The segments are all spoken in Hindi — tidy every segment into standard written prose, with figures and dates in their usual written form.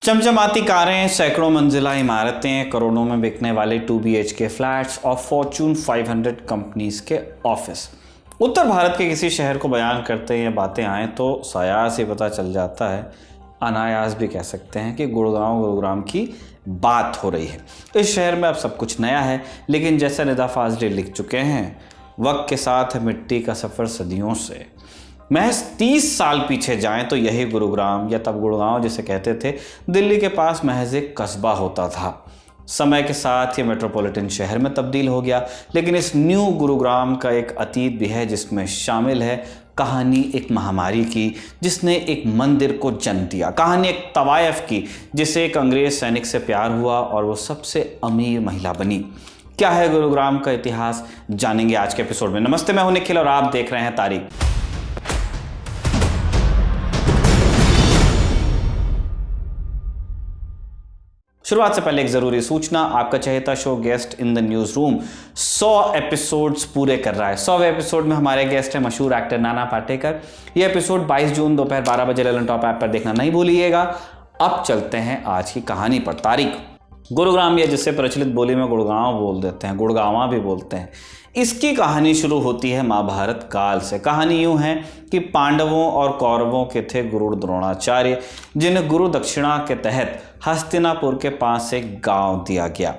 चमचमाती कारें, सैकड़ों मंजिला इमारतें, करोड़ों में बिकने वाले 2 BHK फ्लैट्स और फॉर्च्यून 500 कंपनीज के ऑफिस। उत्तर भारत के किसी शहर को बयान करते ये बातें आएँ तो सायास ही पता चल जाता है, अनायास भी कह सकते हैं कि गुरुग्राम की बात हो रही है। इस शहर में अब सब कुछ नया है, लेकिन जैसा निदा फाजली लिख चुके हैं, वक्त के साथ मिट्टी का सफ़र सदियों से। महज 30 साल पीछे जाएं तो यही गुरुग्राम, या तब गुड़गांव जिसे कहते थे, दिल्ली के पास महज एक कस्बा होता था। समय के साथ ये मेट्रोपॉलिटन शहर में तब्दील हो गया, लेकिन इस न्यू गुरुग्राम का एक अतीत भी है जिसमें शामिल है कहानी एक महामारी की जिसने एक मंदिर को जन्म दिया, कहानी एक तवायफ की जिसे एक अंग्रेज सैनिक से प्यार हुआ और वो सबसे अमीर महिला बनी। क्या है गुरुग्राम का इतिहास, जानेंगे आज के एपिसोड में। नमस्ते, मैं हूं निखिल और आप देख रहे हैं तारीख। शुरुआत से पहले एक जरूरी सूचना, आपका चहेता show guest in the news room 100 episodes पूरे कर रहा है। 100वें एपिसोड में हमारे गेस्ट हैं मशहूर एक्टर नाना पाटेकर। यह एपिसोड 22 जून दोपहर 12 बजे ललन टॉप ऐप पर देखना नहीं भूलिएगा। अब चलते हैं आज की कहानी पर। तारीख गुरुग्राम, या जिसे प्रचलित बोली में गुड़गांव बोल देते हैं, गुड़गांवा भी बोलते हैं। इसकी कहानी शुरू होती है महाभारत काल से। कहानी यूं है कि पांडवों और कौरवों के थे गुरु द्रोणाचार्य, जिन्हें गुरु दक्षिणा के तहत हस्तिनापुर के पास एक गांव दिया गया।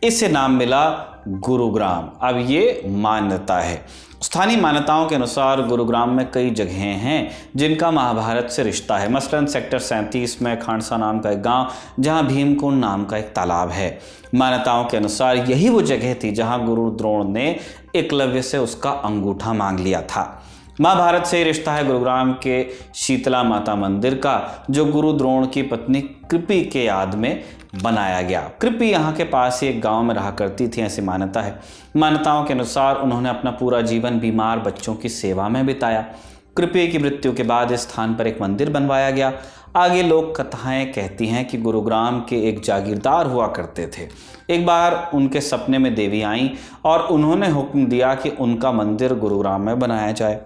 इसे नाम मिला गुरुग्राम। अब ये मान्यता है, स्थानीय मान्यताओं के अनुसार गुरुग्राम में कई जगहें हैं जिनका महाभारत से रिश्ता है। मसलन सेक्टर 37 में खांडसा नाम का एक गांव, जहां भीमकुंड नाम का एक तालाब है। मान्यताओं के अनुसार यही वो जगह थी जहां गुरु द्रोण ने एकलव्य से उसका अंगूठा मांग लिया था। महाभारत से रिश्ता है गुरुग्राम के शीतला माता मंदिर का, जो गुरु द्रोण की पत्नी कृपि के याद में बनाया गया। कृपि यहाँ के पास ही एक गांव में रहा करती थी, ऐसी मान्यता है। मान्यताओं के अनुसार उन्होंने अपना पूरा जीवन बीमार बच्चों की सेवा में बिताया। कृपि की मृत्यु के बाद इस स्थान पर एक मंदिर बनवाया गया। आगे लोक कथाएं कहती हैं कि गुरुग्राम के एक जागीरदार हुआ करते थे। एक बार उनके सपने में देवी आईं और उन्होंने हुक्म दिया कि उनका मंदिर गुरुग्राम में बनाया जाए।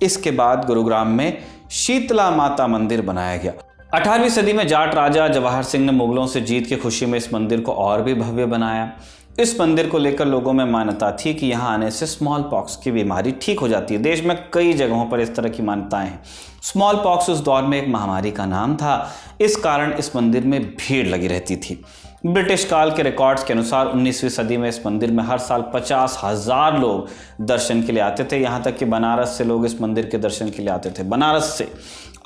इसके बाद गुरुग्राम में शीतला माता मंदिर बनाया गया। 18वीं सदी में जाट राजा जवाहर सिंह ने मुगलों से जीत की खुशी में इस मंदिर को और भी भव्य बनाया। इस मंदिर को लेकर लोगों में मान्यता थी कि यहाँ आने से स्मॉल पॉक्स की बीमारी ठीक हो जाती है। देश में कई जगहों पर इस तरह की मान्यताएं हैं। स्मॉल पॉक्स उस दौर में एक महामारी का नाम था, इस कारण इस मंदिर में भीड़ लगी रहती थी। ब्रिटिश काल के रिकॉर्ड्स के अनुसार 19वीं सदी में इस मंदिर में हर साल 50,000 लोग दर्शन के लिए आते थे। यहाँ तक कि बनारस से लोग इस मंदिर के दर्शन के लिए आते थे। बनारस से।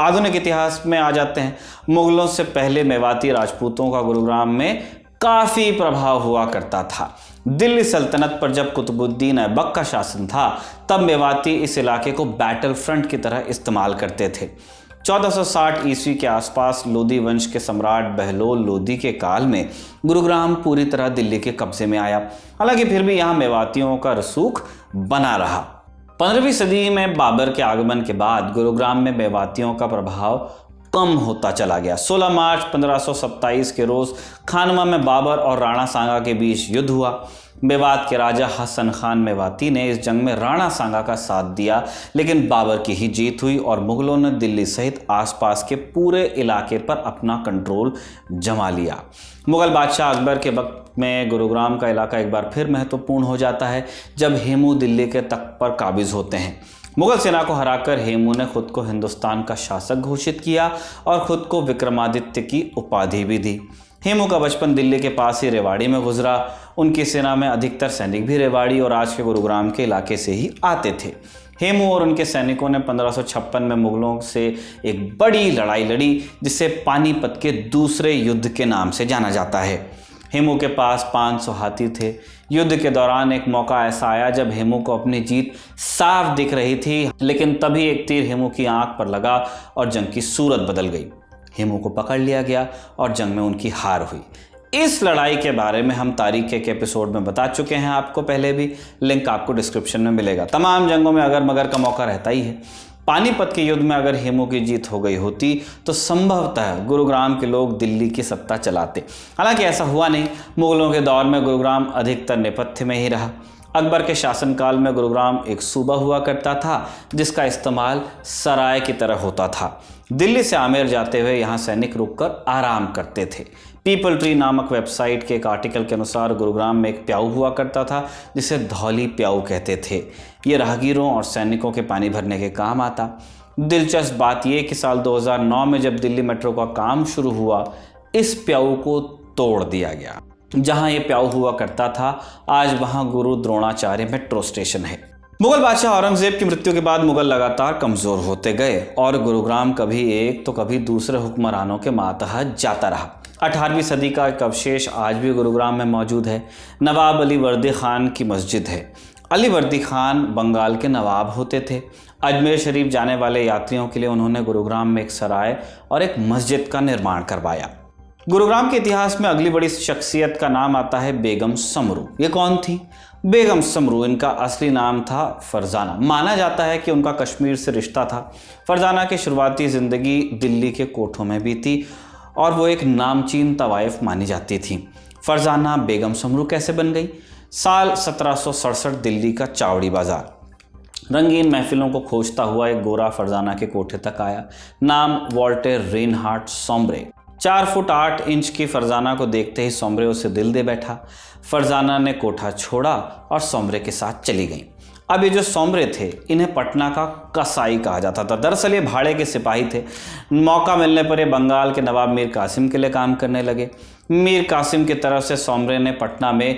आधुनिक इतिहास में आ जाते हैं। मुगलों से पहले मेवाती राजपूतों का गुरुग्राम में काफ़ी प्रभाव हुआ करता था। दिल्ली सल्तनत पर जब कुतुबुद्दीन ऐबक का शासन था, तब मेवाती इस इलाके को बैटल फ्रंट की तरह इस्तेमाल करते थे। 1460 ईस्वी के आसपास लोधी वंश के सम्राट बहलोल लोधी के काल में गुरुग्राम पूरी तरह दिल्ली के कब्जे में आया। हालांकि फिर भी यहाँ मेवातियों का रसूख बना रहा। 15वीं सदी में बाबर के आगमन के बाद गुरुग्राम में मेवातियों का प्रभाव कम होता चला गया। 16 मार्च 1527 के रोज खानवा में बाबर और राणा सांगा के बीच युद्ध हुआ। मेवात के राजा हसन खान मेवाती ने इस जंग में राणा सांगा का साथ दिया, लेकिन बाबर की ही जीत हुई और मुगलों ने दिल्ली सहित आसपास के पूरे इलाके पर अपना कंट्रोल जमा लिया। मुगल बादशाह अकबर के वक्त में गुरुग्राम का इलाका एक बार फिर महत्वपूर्ण हो जाता है, जब हेमू दिल्ली के तख्त पर काबिज होते हैं। मुगल सेना को हराकर हेमू ने खुद को हिंदुस्तान का शासक घोषित किया और खुद को विक्रमादित्य की उपाधि भी दी। हेमू का बचपन दिल्ली के पास ही रेवाड़ी में गुजरा। उनकी सेना में अधिकतर सैनिक भी रेवाड़ी और आज के गुरुग्राम के इलाके से ही आते थे। हेमू और उनके सैनिकों ने 1556 में मुगलों से एक बड़ी लड़ाई लड़ी, जिसे पानीपत के दूसरे युद्ध के नाम से जाना जाता है। हेमू के पास 500 हाथी थे। युद्ध के दौरान एक मौका ऐसा आया जब हेमू को अपनी जीत साफ दिख रही थी, लेकिन तभी एक तीर हेमू की आंख पर लगा और जंग की सूरत बदल गई। हेमू को पकड़ लिया गया और जंग में उनकी हार हुई। इस लड़ाई के बारे में हम तारीख के एपिसोड में बता चुके हैं आपको पहले भी, लिंक आपको डिस्क्रिप्शन में मिलेगा। तमाम जंगों में अगर मगर का मौका रहता ही है। पानीपत के युद्ध में अगर हेमू की जीत हो गई होती तो संभवतः गुरुग्राम के लोग दिल्ली की सत्ता चलाते। हालांकि ऐसा हुआ नहीं। मुगलों के दौर में गुरुग्राम अधिकतर नेपथ्य में ही रहा। अकबर के शासनकाल में गुरुग्राम एक सूबा हुआ करता था जिसका इस्तेमाल सराय की तरह होता था। दिल्ली से आमेर जाते हुए यहाँ सैनिक रुककर आराम करते थे। पीपल ट्री नामक वेबसाइट के एक आर्टिकल के अनुसार गुरुग्राम में एक प्याऊ हुआ करता था जिसे धौली प्याऊ कहते थे। ये राहगीरों और सैनिकों के पानी भरने के काम आता। दिलचस्प बात यह कि साल 2009 में जब दिल्ली मेट्रो का काम शुरू हुआ, इस प्याऊ को तोड़ दिया गया। जहां ये प्याऊ हुआ करता था, आज वहां गुरु द्रोणाचार्य मेट्रो स्टेशन है। मुगल बादशाह औरंगजेब की मृत्यु के बाद मुगल लगातार कमजोर होते गए और गुरुग्राम कभी एक तो कभी दूसरे हुक्मरानों के मातहत जाता रहा। 18वीं सदी का एक अवशेष आज भी गुरुग्राम में मौजूद है। नवाब अली वर्दी खान की मस्जिद है। अली वर्दी खान बंगाल के नवाब होते थे। अजमेर शरीफ जाने वाले यात्रियों के लिए उन्होंने गुरुग्राम में एक सराय और एक मस्जिद का निर्माण करवाया। गुरुग्राम के इतिहास में अगली बड़ी शख्सियत का नाम आता है बेगम समरू। ये कौन थी? बेगम समरू, इनका असली नाम था फरजाना। माना जाता है कि उनका कश्मीर से रिश्ता था। फरजाना की शुरुआती ज़िंदगी दिल्ली के कोठों में बीती और वो एक नामचीन तवाइफ मानी जाती थी। फरजाना बेगम समरू कैसे बन गई? साल 1767 दिल्ली का चावड़ी बाजार रंगीन महफिलों को खोजता हुआ एक गोरा फरजाना के कोठे तक आया। नाम Walter Reinhart Sombre. 4 foot 8 inch की फरजाना को देखते ही सोम्ब्रे उसे दिल दे बैठा। फरजाना ने कोठा छोड़ा और सोम्ब्रे के साथ चली गई। अब ये जो सोम्ब्रे थे, इन्हें पटना का कसाई कहा जाता था। दरअसल ये भाड़े के सिपाही थे। मौका मिलने पर ये बंगाल के नवाब मीर कासिम के लिए काम करने लगे। मीर कासिम की तरफ से सोम्ब्रे ने पटना में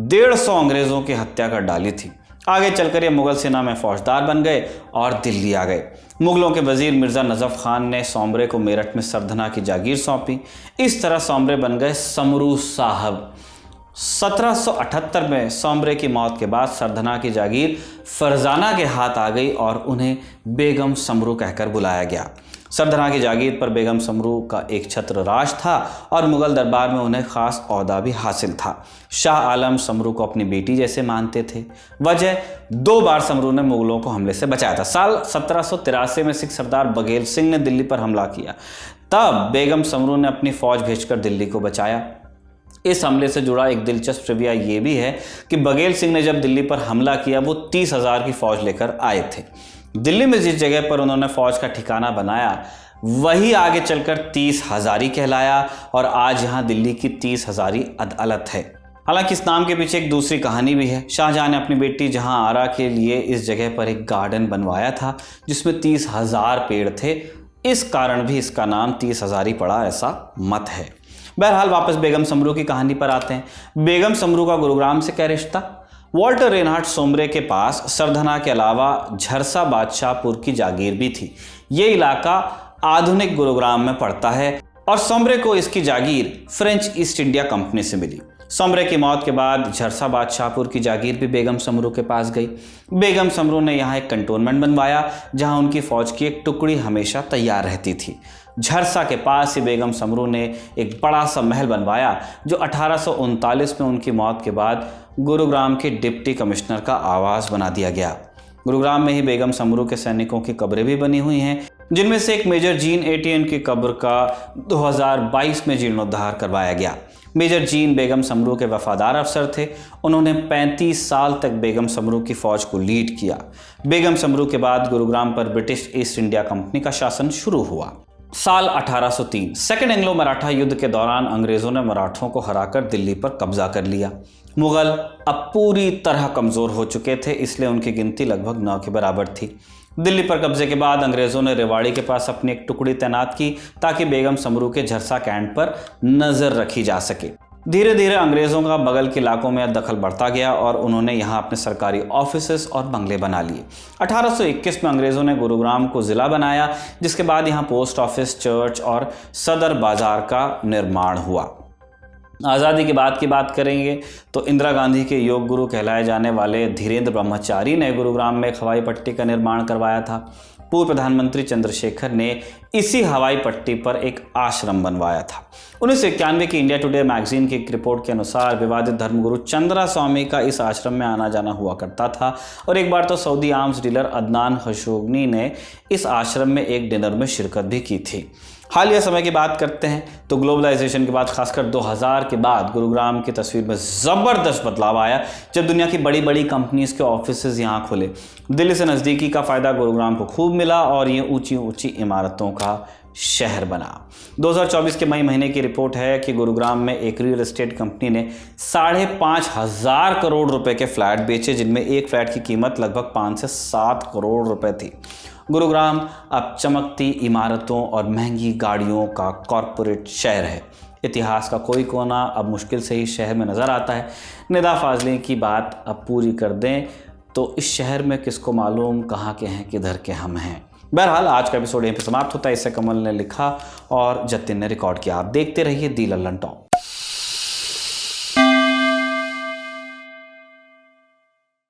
150 अंग्रेज़ों की हत्या कर डाली थी। आगे चलकर ये मुगल सेना में फौजदार बन गए और दिल्ली आ गए। मुगलों के वजीर मिर्ज़ा नजफ खान ने सोम्ब्रे को मेरठ में सरधना की जागीर सौंपी। इस तरह सोम्ब्रे बन गए समरू साहब। 1778 में सोम्ब्रे की मौत के बाद सरधना की जागीर फरजाना के हाथ आ गई और उन्हें बेगम समरू कहकर बुलाया गया। सरधना की जागीर पर बेगम समरू का एक छत्र राज था और मुगल दरबार में उन्हें खास ओहदा भी हासिल था। शाह आलम समरू को अपनी बेटी जैसे मानते थे। वजह 2 बार समरू ने मुगलों को हमले से बचाया था। साल 1783 में सिख सरदार बघेल सिंह ने दिल्ली पर हमला किया। तब बेगम समरू ने अपनी फौज भेजकर दिल्ली को बचाया। इस हमले से जुड़ा एक दिलचस्प ट्रिविया ये भी है कि बघेल सिंह ने जब दिल्ली पर हमला किया, वो 30,000 की फौज लेकर आए थे। दिल्ली में जिस जगह पर उन्होंने फौज का ठिकाना बनाया, वही आगे चलकर 30 हज़ारी कहलाया और आज यहाँ दिल्ली की 30 हज़ारी अदालत है। हालांकि इस नाम के पीछे एक दूसरी कहानी भी है। शाहजहां ने अपनी बेटी जहां आरा के लिए इस जगह पर एक गार्डन बनवाया था जिसमें 30,000 पेड़ थे। इस कारण भी इसका नाम 30 हज़ारी पड़ा, ऐसा मत है। बहरहाल वापस बेगम समरू की कहानी पर आते हैं। बेगम समरू का गुरुग्राम से क्या रिश्ता? वॉल्टर रेनहार्ट सोम्ब्रे के पास सरधना के अलावा झरसा बादशाहपुर की जागीर भी थी। ये इलाका आधुनिक गुरुग्राम में पड़ता है और सोम्ब्रे को इसकी जागीर फ्रेंच ईस्ट इंडिया कंपनी से मिली। सोम्ब्रे की मौत के बाद झरसा बादशाहपुर की जागीर भी बेगम समरू के पास गई। बेगम समरू ने यहाँ एक कंटोनमेंट बनवाया जहाँ उनकी फौज की एक टुकड़ी हमेशा तैयार रहती थी। झरसा के पास ही बेगम समरू ने एक बड़ा सा महल बनवाया जो 1839 में उनकी मौत के बाद गुरुग्राम के डिप्टी कमिश्नर का आवास बना दिया गया। गुरुग्राम में ही बेगम समरू के सैनिकों की कब्रें भी बनी हुई हैं, जिनमें से एक मेजर जीन एटियन की कब्र का 2022 में जीर्णोद्धार करवाया गया। मेजर जीन बेगम समरू के वफादार अफसर थे। उन्होंने 35 साल तक बेगम समरू की फौज को लीड किया। बेगम समरू के बाद गुरुग्राम पर ब्रिटिश ईस्ट इंडिया कंपनी का शासन शुरू हुआ। साल 1803 सेकेंड एंग्लो मराठा युद्ध के दौरान अंग्रेजों ने मराठों को हराकर दिल्ली पर कब्जा कर लिया। मुगल अब पूरी तरह कमजोर हो चुके थे, इसलिए उनकी गिनती लगभग 9 के बराबर थी। दिल्ली पर कब्जे के बाद अंग्रेजों ने रेवाड़ी के पास अपनी एक टुकड़ी तैनात की ताकि बेगम समरू के झरसा कैंट पर नजर रखी जा सके। धीरे धीरे अंग्रेजों का बगल के इलाकों में दखल बढ़ता गया और उन्होंने यहाँ अपने सरकारी ऑफिसेस और बंगले बना लिए। 1821 में अंग्रेजों ने गुरुग्राम को ज़िला बनाया, जिसके बाद यहाँ पोस्ट ऑफिस, चर्च और सदर बाजार का निर्माण हुआ। आज़ादी के बाद की बात करेंगे तो इंदिरा गांधी के योग गुरु कहलाए जाने वाले धीरेन्द्र ब्रह्मचारी ने गुरुग्राम में एक हवाई पट्टी का निर्माण करवाया था। पूर्व प्रधानमंत्री चंद्रशेखर ने इसी हवाई पट्टी पर एक आश्रम बनवाया था। 1991 की इंडिया टुडे मैगजीन की एक रिपोर्ट के अनुसार विवादित धर्मगुरु चंद्रा स्वामी का इस आश्रम में आना जाना हुआ करता था और एक बार तो Saudi arms dealer Adnan Khashoggi ने इस आश्रम में एक डिनर में शिरकत भी की थी। हालिया समय की बात करते हैं तो ग्लोबलाइजेशन के बाद, खासकर 2000 के बाद, गुरुग्राम की तस्वीर में ज़बरदस्त बदलाव आया जब दुनिया की बड़ी बड़ी कंपनीज के ऑफिसेज यहाँ खुले। दिल्ली से नज़दीकी का फ़ायदा गुरुग्राम को खूब मिला और ये ऊंची ऊंची इमारतों का शहर बना। 2024 के मई महीने की रिपोर्ट है कि गुरुग्राम में एक रियल एस्टेट कंपनी ने 5,500 करोड़ रुपए के फ्लैट बेचे, जिनमें एक फ्लैट की कीमत लगभग 5 से 7 करोड़ रुपए थी। गुरुग्राम अब चमकती इमारतों और महंगी गाड़ियों का कॉरपोरेट शहर है। इतिहास का कोई कोना अब मुश्किल से ही शहर में नज़र आता है। निदा फाजली की बात अब पूरी कर दें तो इस शहर में किसको मालूम कहाँ के हैं किधर के हम हैं। बहरहाल आज का एपिसोड यहीं पर समाप्त होता है। इससे कमल ने लिखा और जतिन ने रिकॉर्ड किया। आप देखते रहिए दी लल्लन टॉप।